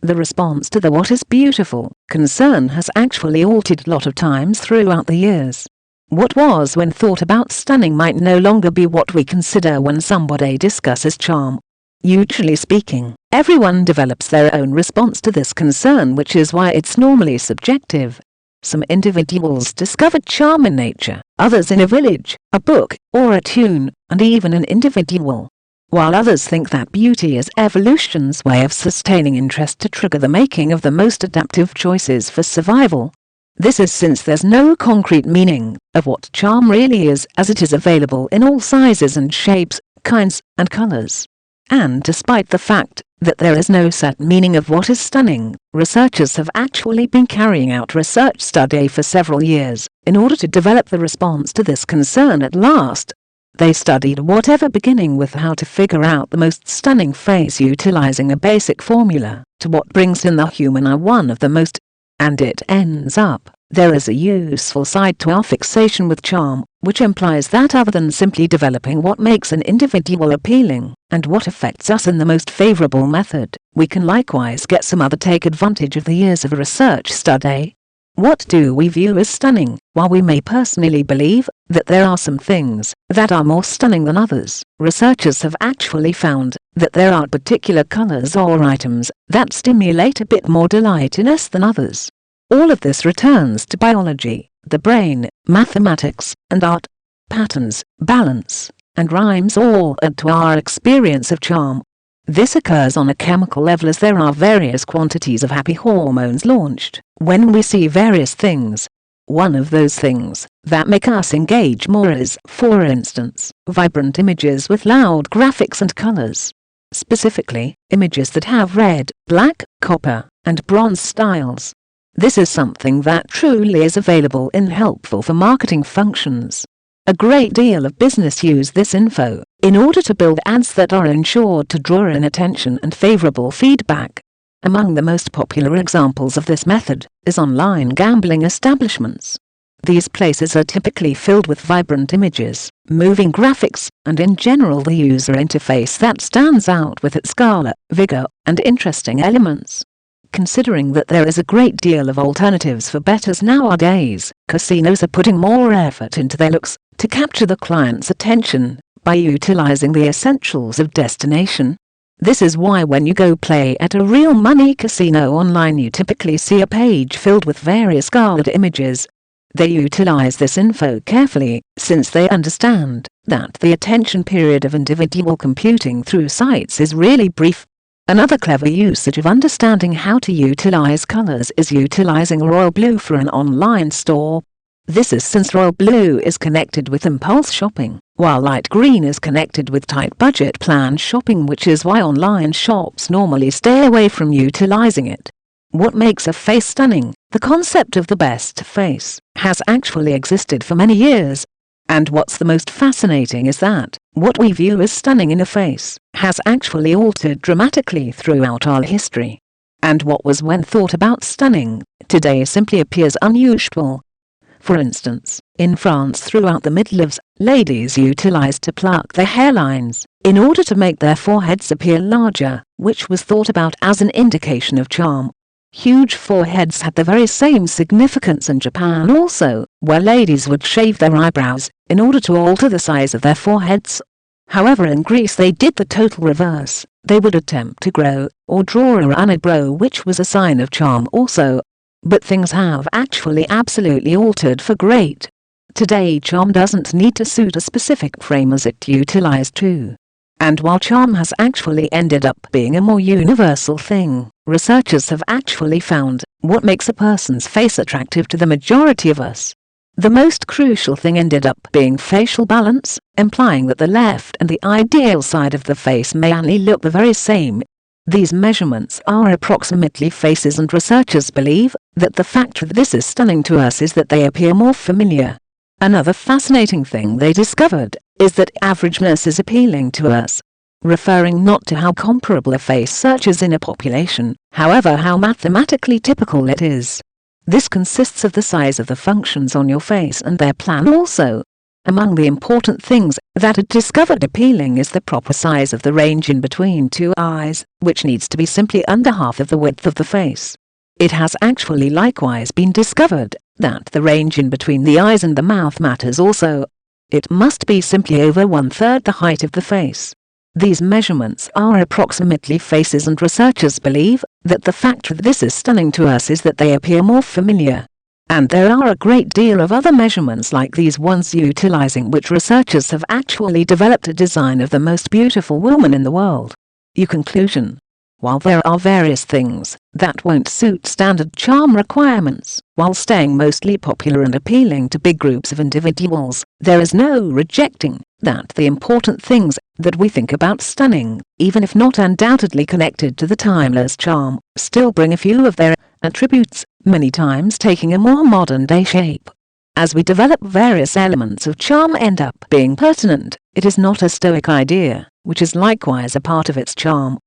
The response to the "what is beautiful" concern has actually altered a lot of times throughout the years. What was when thought about stunning might no longer be what we consider when somebody discusses charm. Usually speaking, everyone develops their own response to this concern, which is why it's normally subjective. Some individuals discovered charm in nature, others in a village, a book, or a tune, and even an individual. While others think that beauty is evolution's way of sustaining interest to trigger the making of the most adaptive choices for survival. This is since there's no concrete meaning of what charm really is, as it is available in all sizes and shapes, kinds, and colors. And despite the fact that there is no set meaning of what is stunning, researchers have actually been carrying out research study for several years in order to develop the response to this concern at last. They studied whatever, beginning with how to figure out the most stunning face utilizing a basic formula, to what brings in the human eye one of the most. And it ends up, there is a useful side to our fixation with charm, which implies that other than simply developing what makes an individual appealing, and what affects us in the most favorable method, we can likewise get some other take advantage of the years of research study. What do we view as stunning? While we may personally believe that there are some things that are more stunning than others, researchers have actually found that there are particular colors or items that stimulate a bit more delight in us than others. All of this returns to biology, the brain, mathematics, and art. Patterns, balance, and rhymes all add to our experience of charm. This occurs on a chemical level as there are various quantities of happy hormones launched when we see various things. One of those things that make us engage more is, for instance, vibrant images with loud graphics and colors. Specifically, images that have red, black, copper, and bronze styles. This is something that truly is available and helpful for marketing functions. A great deal of business use this info in order to build ads that are ensured to draw in attention and favorable feedback. Among the most popular examples of this method is online gambling establishments. These places are typically filled with vibrant images, moving graphics, and in general the user interface that stands out with its color, vigor, and interesting elements. Considering that there is a great deal of alternatives for bettors nowadays, casinos are putting more effort into their looks to capture the client's attention by utilizing the essentials of destination. This is why when you go play at a real money casino online, you typically see a page filled with various colored images. They utilize this info carefully, since they understand that the attention period of individual computing through sites is really brief. Another clever usage of understanding how to utilize colors is utilizing Royal Blue for an online store. This is since Royal Blue is connected with impulse shopping, while light green is connected with tight budget plan shopping, which is why online shops normally stay away from utilizing it. What makes a face stunning? The concept of the best face has actually existed for many years. And what's the most fascinating is that what we view as stunning in a face has actually altered dramatically throughout our history. And what was when thought about stunning, today simply appears unusual. For instance, in France throughout the Middle Ages, ladies utilized to pluck their hairlines in order to make their foreheads appear larger, which was thought about as an indication of charm. Huge foreheads had the very same significance in Japan also, where ladies would shave their eyebrows in order to alter the size of their foreheads. However, in Greece they did the total reverse. They would attempt to grow or draw a unibrow, which was a sign of charm also. But things have actually absolutely altered for great. Today charm doesn't need to suit a specific frame as it utilized to. And while charm has actually ended up being a more universal thing, researchers have actually found what makes a person's face attractive to the majority of us. The most crucial thing ended up being facial balance, implying that the left and the ideal side of the face may only look the very same. These measurements are approximately faces, and researchers believe that the fact that this is stunning to us is that they appear more familiar. Another fascinating thing they discovered is that averageness is appealing to us, referring not to how comparable a face searches in a population, however how mathematically typical it is. This consists of the size of the functions on your face and their plan also. Among the important things that it discovered appealing is the proper size of the range in between two eyes, which needs to be simply under half of the width of the face. It has actually likewise been discovered that the range in between the eyes and the mouth matters also. It must be simply over 1/3 the height of the face. These measurements are approximately faces, and researchers believe that the fact that this is stunning to us is that they appear more familiar. And there are a great deal of other measurements like these ones utilizing which researchers have actually developed a design of the most beautiful woman in the world. Conclusion. While there are various things that won't suit standard charm requirements, while staying mostly popular and appealing to big groups of individuals, there is no rejecting that the important things that we think about stunning, even if not undoubtedly connected to the timeless charm, still bring a few of their attributes, many times taking a more modern-day shape. As we develop, various elements of charm end up being pertinent. It is not a stoic idea, which is likewise a part of its charm,